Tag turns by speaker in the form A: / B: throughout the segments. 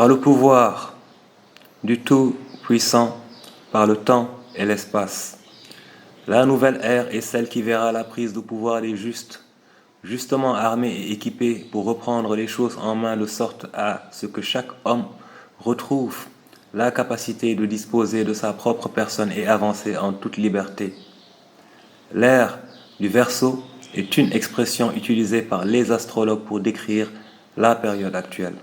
A: Par le pouvoir du Tout-Puissant, par le temps et l'espace. La nouvelle ère est celle qui verra la prise de pouvoir des justes, justement armés et équipés pour reprendre les choses en main de sorte à ce que chaque homme retrouve la capacité de disposer de sa propre personne et avancer en toute liberté. L'ère du Verseau est une expression utilisée par les astrologues pour décrire la période actuelle.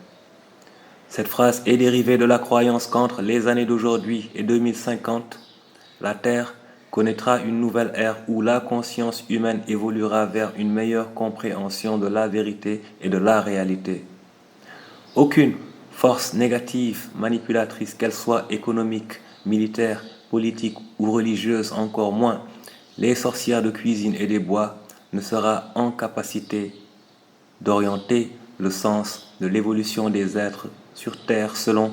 A: Cette phrase est dérivée de la croyance qu'entre les années d'aujourd'hui et 2050, la Terre connaîtra une nouvelle ère où la conscience humaine évoluera vers une meilleure compréhension de la vérité et de la réalité. Aucune force négative, manipulatrice, qu'elle soit économique, militaire, politique ou religieuse, encore moins les sorcières de cuisine et des bois, ne sera en capacité d'orienter le sens de l'évolution des êtres sur Terre selon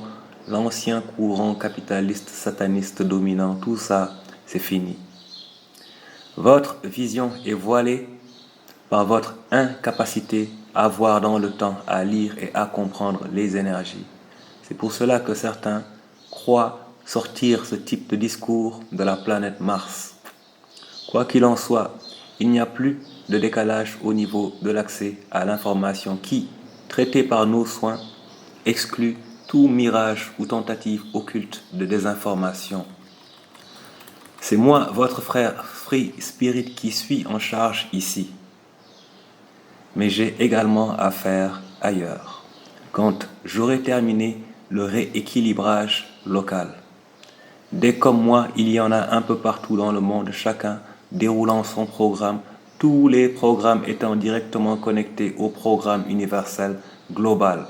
A: l'ancien courant capitaliste sataniste dominant. Tout ça, c'est fini. Votre vision est voilée par votre incapacité à voir dans le temps, à lire et à comprendre les énergies. C'est pour cela que certains croient sortir ce type de discours de la planète Mars. Quoi qu'il en soit, il n'y a plus de décalage au niveau de l'accès à l'information qui, traitée par nos soins, exclut tout mirage ou tentative occulte de désinformation. C'est moi, votre frère Free Spirit, qui suis en charge ici. Mais j'ai également affaire ailleurs, quand j'aurai terminé le rééquilibrage local. Dès comme moi, il y en a un peu partout dans le monde, chacun déroulant son programme, tous les programmes étant directement connectés au programme universel global.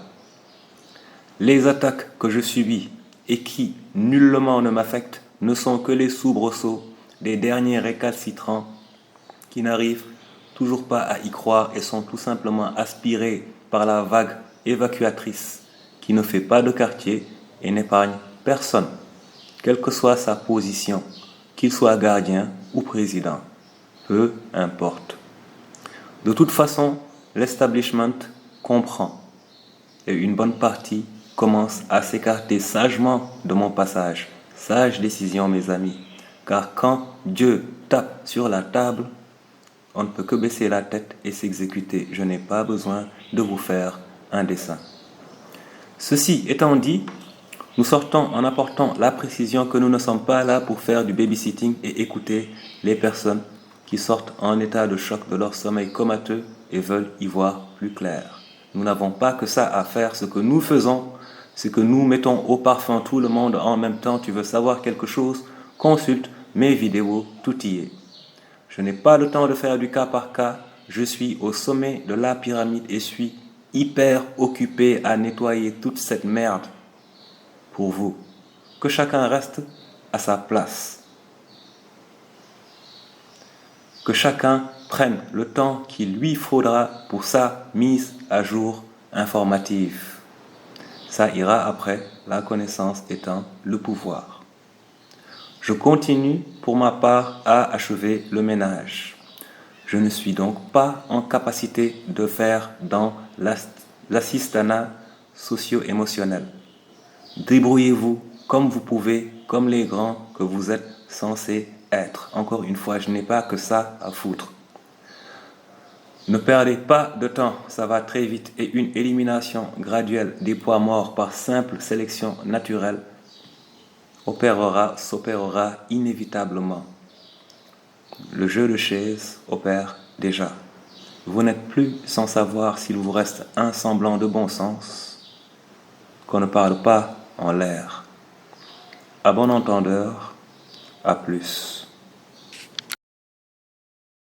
A: Les attaques que je subis et qui nullement ne m'affectent ne sont que les soubresauts des derniers récalcitrants qui n'arrivent toujours pas à y croire et sont tout simplement aspirés par la vague évacuatrice qui ne fait pas de quartier et n'épargne personne, quelle que soit sa position, qu'il soit gardien ou président, peu importe. De toute façon, l'establishment comprend et une bonne partie commence à s'écarter sagement de mon passage. Sage décision, mes amis, car quand Dieu tape sur la table, on ne peut que baisser la tête et s'exécuter. Je n'ai pas besoin de vous faire un dessin. Ceci étant dit, nous sortons en apportant la précision que nous ne sommes pas là pour faire du babysitting et écouter les personnes qui sortent en état de choc de leur sommeil comateux et veulent y voir plus clair. Nous n'avons pas que ça à faire. Ce que nous faisons, c'est que nous mettons au parfum tout le monde en même temps. Tu veux savoir quelque chose? Consulte mes vidéos, tout y est. Je n'ai pas le temps de faire du cas par cas. Je suis au sommet de la pyramide et suis hyper occupé à nettoyer toute cette merde pour vous. Que chacun reste à sa place. Que chacun prenne le temps qu'il lui faudra pour sa mise à jour informative. Ça ira après, la connaissance étant le pouvoir. Je continue pour ma part à achever le ménage. Je ne suis donc pas en capacité de faire dans l'assistanat socio-émotionnel. Débrouillez-vous comme vous pouvez, comme les grands que vous êtes censés être. Encore une fois, je n'ai pas que ça à foutre. Ne perdez pas de temps, ça va très vite et une élimination graduelle des poids morts par simple sélection naturelle s'opérera inévitablement. Le jeu de chaises opère déjà. Vous n'êtes plus sans savoir s'il vous reste un semblant de bon sens, qu'on ne parle pas en l'air. À bon entendeur, à plus.